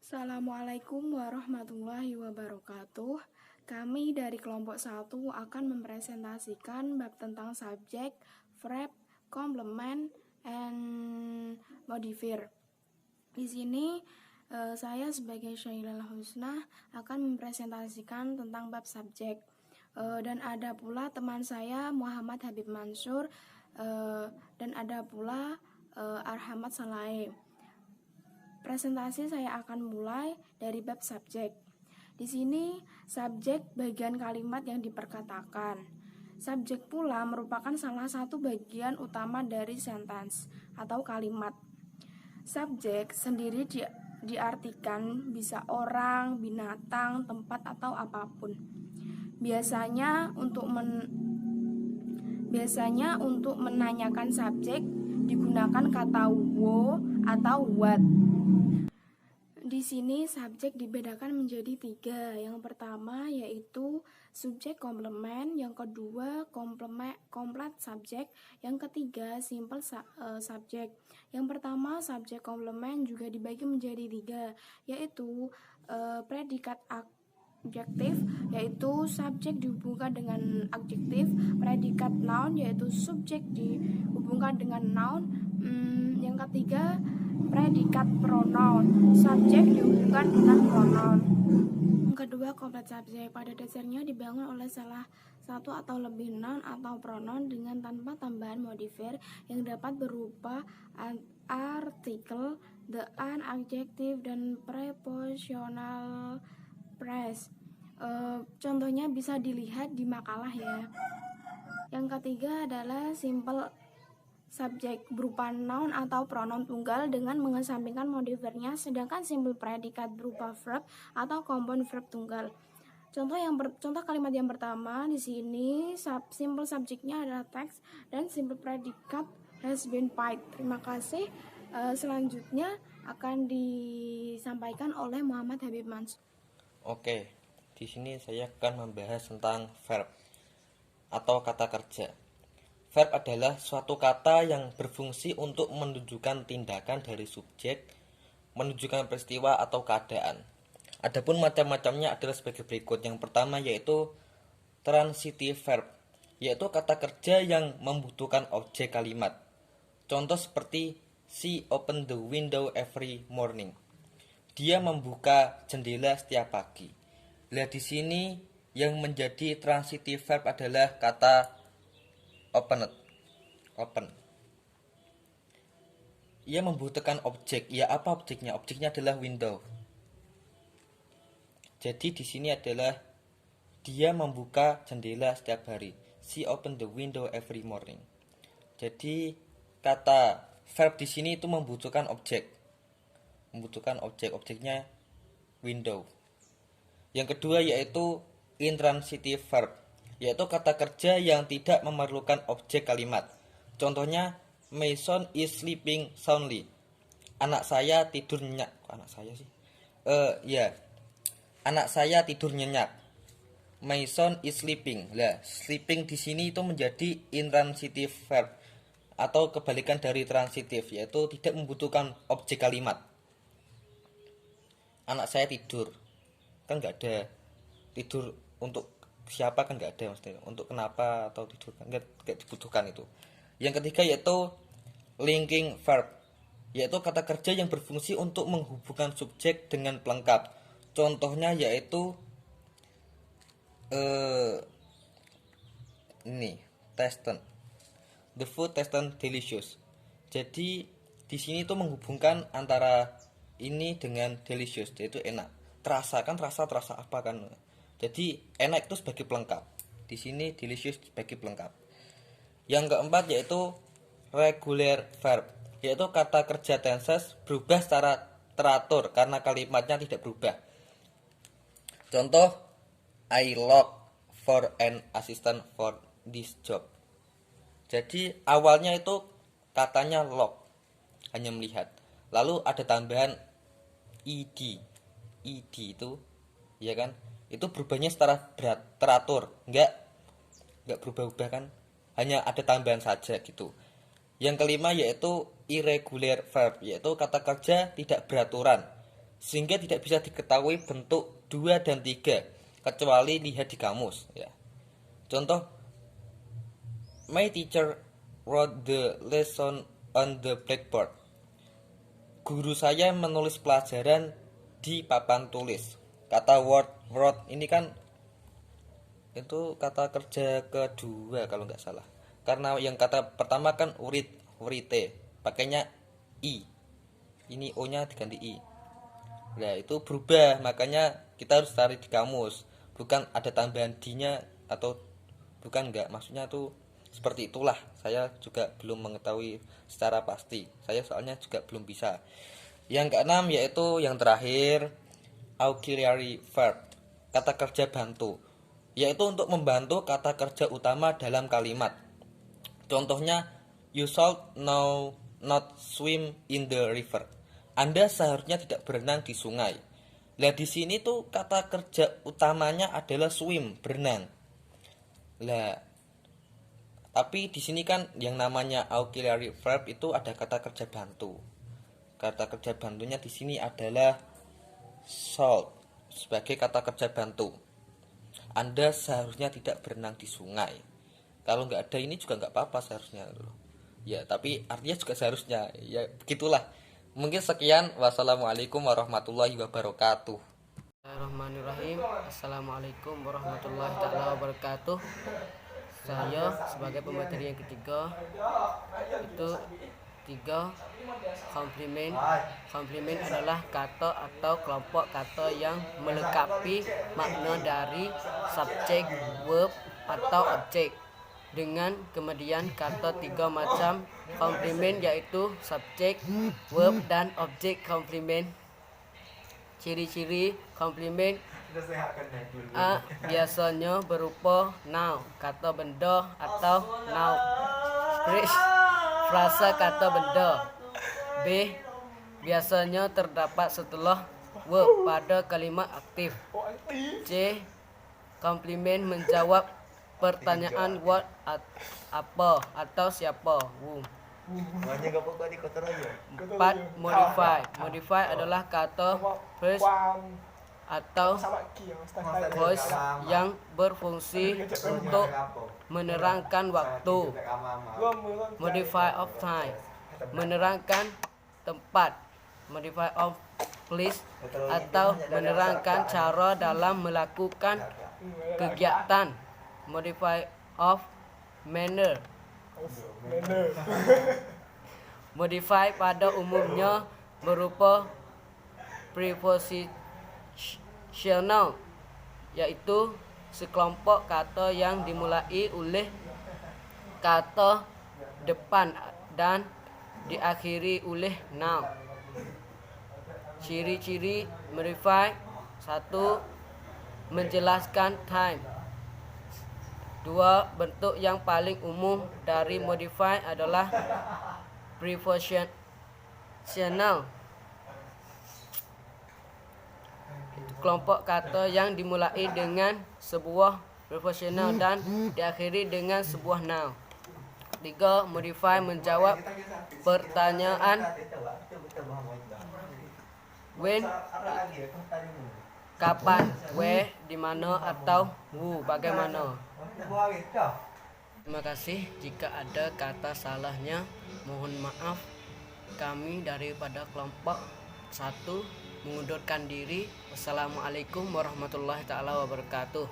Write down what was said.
Assalamualaikum warahmatullahi wabarakatuh. Kami dari kelompok 1 akan mempresentasikan bab tentang subjek, verb, complement, and modifier. Di sini saya sebagai Syailal Husna akan mempresentasikan tentang bab subjek. Dan ada pula teman saya Muhammad Habib Mansur, dan ada pula Arhamad Salae. Presentasi saya akan mulai dari bab subjek. Di sini subjek bagian kalimat yang diperkatakan. Subjek pula merupakan salah satu bagian utama dari sentence atau kalimat. Subjek sendiri diartikan bisa orang, binatang, tempat atau apapun. Biasanya untuk menanyakan subjek digunakan kata wo atau what. Di sini subjek dibedakan menjadi 3. Yang pertama yaitu subjek komplement, yang kedua complete subjek, yang ketiga simple subjek. Yang pertama subjek komplement juga dibagi menjadi 3, yaitu predikat adjektif, yaitu subjek dihubungkan dengan adjektif, predikat noun, yaitu subjek dihubungkan dengan noun, yang ketiga predikat pronoun, subjek dihubungkan dengan pronoun. Yang kedua complete subjek, pada dasarnya dibangun oleh salah satu atau lebih noun atau pronoun dengan tanpa tambahan modifier yang dapat berupa artikel, the, an, adjektif, dan prepositional phrase. Contohnya bisa dilihat di makalah ya. Yang ketiga adalah simple subjek, berupa noun atau pronoun tunggal dengan mengesampingkan modifiernya, sedangkan simple predikat berupa verb atau compound verb tunggal. Contoh kalimat yang pertama di sini simple subjeknya adalah text dan simple predikat has been paid. Terima kasih. Selanjutnya akan disampaikan oleh Muhammad Habib Mansur. Oke, di sini saya akan membahas tentang verb atau kata kerja. Verb adalah suatu kata yang berfungsi untuk menunjukkan tindakan dari subjek, menunjukkan peristiwa atau keadaan. Adapun macam-macamnya adalah sebagai berikut. Yang pertama yaitu transitive verb, yaitu kata kerja yang membutuhkan objek kalimat. Contoh seperti she opened the window every morning. Dia membuka jendela setiap pagi. Lihat di sini yang menjadi transitive verb adalah kata open. Ia membutuhkan objek. Ya, apa objeknya? Objeknya adalah window. Jadi di sini adalah dia membuka jendela setiap hari. She opened the window every morning. Jadi kata verb di sini itu membutuhkan objek. Objeknya window. Yang kedua yaitu intransitive verb, yaitu kata kerja yang tidak memerlukan objek kalimat. Contohnya, my son is sleeping soundly. Anak saya tidur nyenyak. Anak saya tidur nyenyak. My son is sleeping. Lah, sleeping di sini itu menjadi intransitive verb atau kebalikan dari transitive, yaitu tidak membutuhkan objek kalimat. Anak saya tidur, kan nggak ada tidur untuk siapa, kan nggak ada maksudnya, untuk kenapa atau tidur kan nggak dibutuhkan itu. Yang ketiga yaitu linking verb, yaitu kata kerja yang berfungsi untuk menghubungkan subjek dengan pelengkap. Contohnya yaitu ini tasted, the food tasted delicious. Jadi di sini tuh menghubungkan antara ini dengan delicious, yaitu enak. Terasa apa kan? Jadi enak itu sebagai pelengkap. Di sini delicious sebagai pelengkap. Yang keempat yaitu regular verb, yaitu kata kerja tenses berubah secara teratur karena kalimatnya tidak berubah. Contoh, I look for an assistant for this job. Jadi awalnya itu katanya look, hanya melihat. Lalu ada tambahan ed itu, ya kan? Itu berubahnya secara teratur, enggak berubah-ubah kan, hanya ada tambahan saja gitu. Yang kelima yaitu irregular verb, yaitu kata kerja tidak beraturan. sehingga tidak bisa diketahui bentuk 2 dan 3 kecuali lihat di kamus ya. Contoh, my teacher wrote the lesson on the blackboard. Guru saya menulis pelajaran di papan tulis. Kata wrote ini kan itu kata kerja kedua kalau nggak salah. Karena yang kata pertama kan write, pakainya i. Ini o-nya diganti i. Nah, itu berubah, makanya kita harus cari di kamus. Bukan ada tambahan d-nya atau bukan, enggak, maksudnya tuh seperti itulah. Saya juga belum mengetahui secara pasti. Saya soalnya juga belum bisa. Yang keenam yaitu yang terakhir, auxiliary verb, kata kerja bantu, yaitu untuk membantu kata kerja utama dalam kalimat. Contohnya, you should now not swim in the river. Anda seharusnya tidak berenang di sungai. Lah di sini tuh kata kerja utamanya adalah swim, berenang. Lah tapi di sini kan yang namanya auxiliary verb itu ada kata kerja bantu. Kata kerja bantunya di sini adalah should sebagai kata kerja bantu. Anda seharusnya tidak berenang di sungai. Kalau nggak ada ini juga nggak apa-apa seharusnya loh. Ya, tapi artinya juga seharusnya. Ya, begitulah. Mungkin sekian. Wassalamualaikum warahmatullahi wabarakatuh. Bismillahirrahmanirrahim. Assalamualaikum warahmatullahi taala wabarakatuh. Saya sebagai pemateri yang ketiga itu 3 komplimen. Komplimen adalah kata atau kelompok kata yang melengkapi makna dari subjek, verb atau objek. Dengan kemudian kata 3 macam komplimen yaitu subjek, verb dan objek komplimen. Ciri-ciri komplimen: A. Biasanya berupa noun, kata benda atau noun phrase, frasa kata benda. B. Biasanya terdapat setelah verb pada kalimat aktif. C. Komplimen menjawab pertanyaan what, apa atau siapa. 4. Modify. Modify adalah kata phrase atau voice yang berfungsi untuk menerangkan waktu. Modify of time, menerangkan tempat. Modify of place atau menerangkan cara dalam melakukan kegiatan. Modify of manner. Modify pada umumnya berupa prepositional, yaitu sekelompok kata yang dimulai oleh kata depan dan diakhiri oleh noun. Ciri-ciri modify: 1. Menjelaskan time. 2. Bentuk yang paling umum dari modify adalah prepositional, kelompok kata yang dimulai dengan sebuah prepositional dan diakhiri dengan sebuah noun. 3. Modify menjawab pertanyaan when, kapan, where, di mana, atau who, bagaimana. Terima kasih. Jika ada kata salahnya, mohon maaf. Kami daripada kelompok 1 mengundurkan diri. Wassalamualaikum warahmatullahi taala wabarakatuh.